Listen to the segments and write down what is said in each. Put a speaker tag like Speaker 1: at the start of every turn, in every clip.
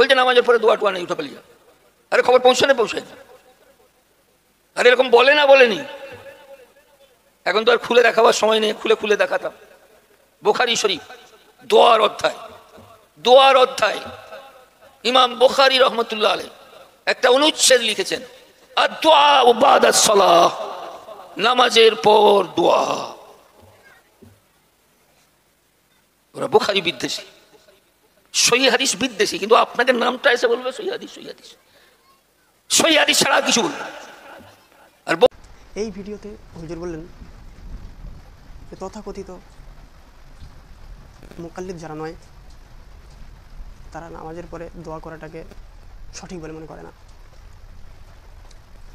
Speaker 1: বলছে নামাজের পরে দোয়া টোয়া নেই, উঠে পালিয়ে যাও। আরে খবর পৌঁছায় না। আরে এরকম বলে না, বলেনি। এখন তো আর খুলে দেখাবার সময় নেই, খুলে দেখাতাম। বুখারী শরীফ দোয়ার অধ্যায় ইমাম বুখারী রহমতুল্লাহ আলাইহি একটা অনুচ্ছেদ লিখেছেন, আদ-দুআ বাদাস সালাহ, নামাজের পর দোয়া। ওরা বুখারী বিদ্বেষী, সহিহ হাদিস বিদ্বেষী, কিন্তু আপনাকে নামটা এসে বলবে সহিহ হাদিস ছাড়া কিছু বলবে। আর
Speaker 2: এই ভিডিওতে হুজুর বললেন যে তথাকথিত মুকাল্লিদ যারা নয় তারা নামাজের পরে দোয়া করাটাকে সঠিক বলে মনে করে না।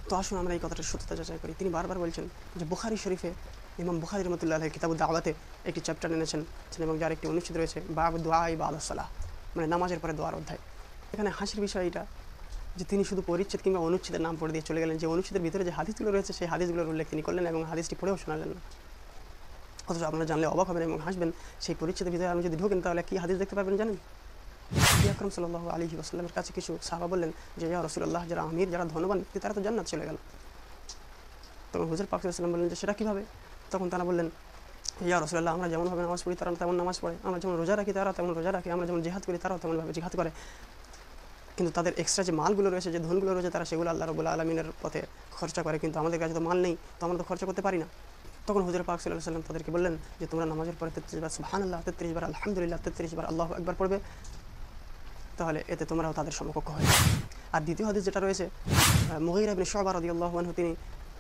Speaker 2: তো আসুন আমরা এই কথাটার সত্যতা যাচাই করি। তিনি বারবার বলছেন যে বুখারী শরীফে ইমাম বুখারী রহমতুল্লাহ আলাইহি কিতাবুদ দাওয়াতে একটি চ্যাপ্টার এনেছেন এবং যার একটি অনুচ্ছেদ রয়েছে বাব দুআ বাদাস সালাহ, মানে নামাজের পরে দোয়ার অধ্যায়। এখানে হাসির বিষয় এটা যে তিনি শুধু পরিচ্ছেদ কিংবা অনুচ্ছেদের নাম পড়ে দিয়ে চলে গেলেন, যে অনুচ্ছেদের ভিতরে যে হাদিসগুলো রয়েছে সেই হাদিসগুলোর উল্লেখ তিনি করলেন এবং হাদিসটি পড়েও শোনালেন না। অথচ আপনারা জানলে অবাক হবেন এবং হাসবেন, সেই পরিচ্ছেদের ভিতরে আপনি যদি ঢোকেন তাহলে কি হাদিস দেখতে পাবেন জানেন? নবী আকরাম সাল্লাল্লাহু আলাইহি ওয়াসাল্লামের কাছে কিছু সাহাবা বললেন যে ইয়া রাসূলুল্লাহ, যারা আমির, যারা ধনবান ব্যক্তি তারা তো জান্নাত চলে গেল। তখন হুজুর পাক সাল্লাল্লাহু আলাইহি ওয়াসাল্লাম বললেন যে সেটা কীভাবে? তখন তারা বললেন ইয়া রাসূলুল্লাহ, আমরা যেমনভাবে নামাজ পড়ি তারা তেমন নামাজ পড়ে, আমরা যেমন রোজা রাখি তারা তেমন রোজা রাখে, আমরা যেমন জিহাদ করি তারাও তেমনভাবে জিহাদ করে, কিন্তু তাদের এক্সট্রা যে মালগুলো রয়েছে, যে ধনগুলো রয়েছে, তারা সেগুলো আল্লাহ রাব্বুল আলামিনের পথে খরচা করে, কিন্তু আমাদের কাছে তো মাল নেই, তো আমরা তো খরচা করতে পারি না। তখন হুজুর পাক সাল্লাল্লাহু আলাইহি ওয়াসাল্লাম তাদেরকে বললেন যে তোমরা নামাজের পরে 33 বার সুবহানাল্লাহ, 33 বার আলহামদুলিল্লাহ, 33 বার আল্লাহু আকবার পড়বে, তাহলে এতে তোমরাও তাদের সমকক্ষ হয়। আর দ্বিতীয় হাদিস যেটা রয়েছে, মুগীরা ইবনে শুবা রাদিয়াল্লাহু আনহু তিনি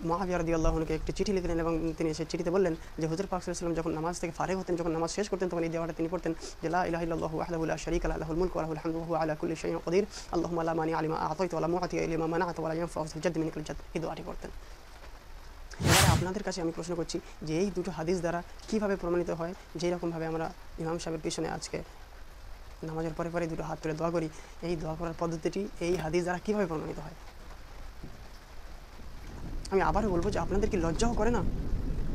Speaker 2: মুআবিয়া রাদিয়াল্লাহু আনহুকে একটি চিঠি লিখলেন এবং তিনি সেই চিঠিতে বললেন যে হুজুর পাক সাল্লাল্লাহু আলাইহি ওয়াসাল্লাম যখন নামাজ থেকে ফারিগ হতেন, যখন নামাজ শেষ করতেন, তখন এই দোয়াটা তিনি পড়তেন যে লা ইলাহা ইল্লাল্লাহু ওয়াহদাহু লা শারীকা লাহু লাহুল মুলকু ওয়া লাহুল হামদু ওয়া হুয়া আলা কুল্লি শাইইন কাদির আল্লাহুম্মা লা মানি'a লিমা আ'তাইতা ওয়া লা মু'তিয়া লিমা মানা'তা ওয়া লা ইয়ানফা'ু যাল জাদ্দি মিনকাল জাদ্দ, এই দোয়াটি পড়তেন। এবারে আপনাদের কাছে আমি প্রশ্ন করছি যে এই দুটো হাদিস দ্বারা কীভাবে প্রমাণিত হয় যেই রকমভাবে আমরা ইমাম সাহেবের পিছনে আজকে নামাজের পরে পরে দুটো হাত তুলে দোয়া করি, এই দোয়া করার পদ্ধতিটি এই হাদিস দ্বারা কীভাবে প্রমাণিত হয়? আমি আবারও বলবো যে আপনাদের কি লজ্জাও করে না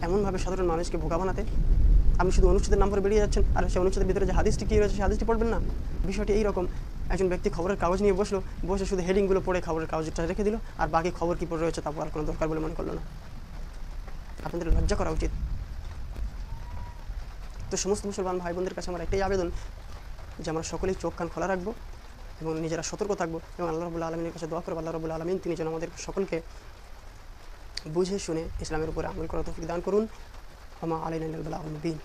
Speaker 2: এমনভাবে সাধারণ মানুষকে বোকা বানাতে? আপনি শুধু অনুচ্ছেদের নাম করে বেরিয়ে যাচ্ছেন, আর সেই অনুচ্ছেদের ভিতরে যে হাদিসটি কী রয়েছে সেই হাদিসটি পড়বেন না। বিষয়টি এইরকম, একজন ব্যক্তি খবরের কাগজ নিয়ে বসে শুধু হেডিংগুলো পড়ে খবরের কাগজটা রেখে দিল, আর বাকি খবর কী পড়ে রয়েছে তা পড়ার কোনো দরকার বলে মনে করলো না। আপনাদের লজ্জা করা উচিত। তো সমস্ত মুসলমান ভাই বোনদের কাছে আমার একটাই আবেদন যে আমরা সকলেই চোখ কান খোলা রাখবো এবং নিজেরা সতর্ক থাকবো এবং আল্লাহ রাব্বুল আলামিনের কাছে দোয়া করবো আল্লাহ রাব্বুল আলামিন তিনি যেন আমাদের সকলকে বুঝে শুনে ইসলামের উপরে আমল করার তৌফিক দান করুন। ওয়া মা আলাইনা ইল্লাল বালাগুল মুবিন।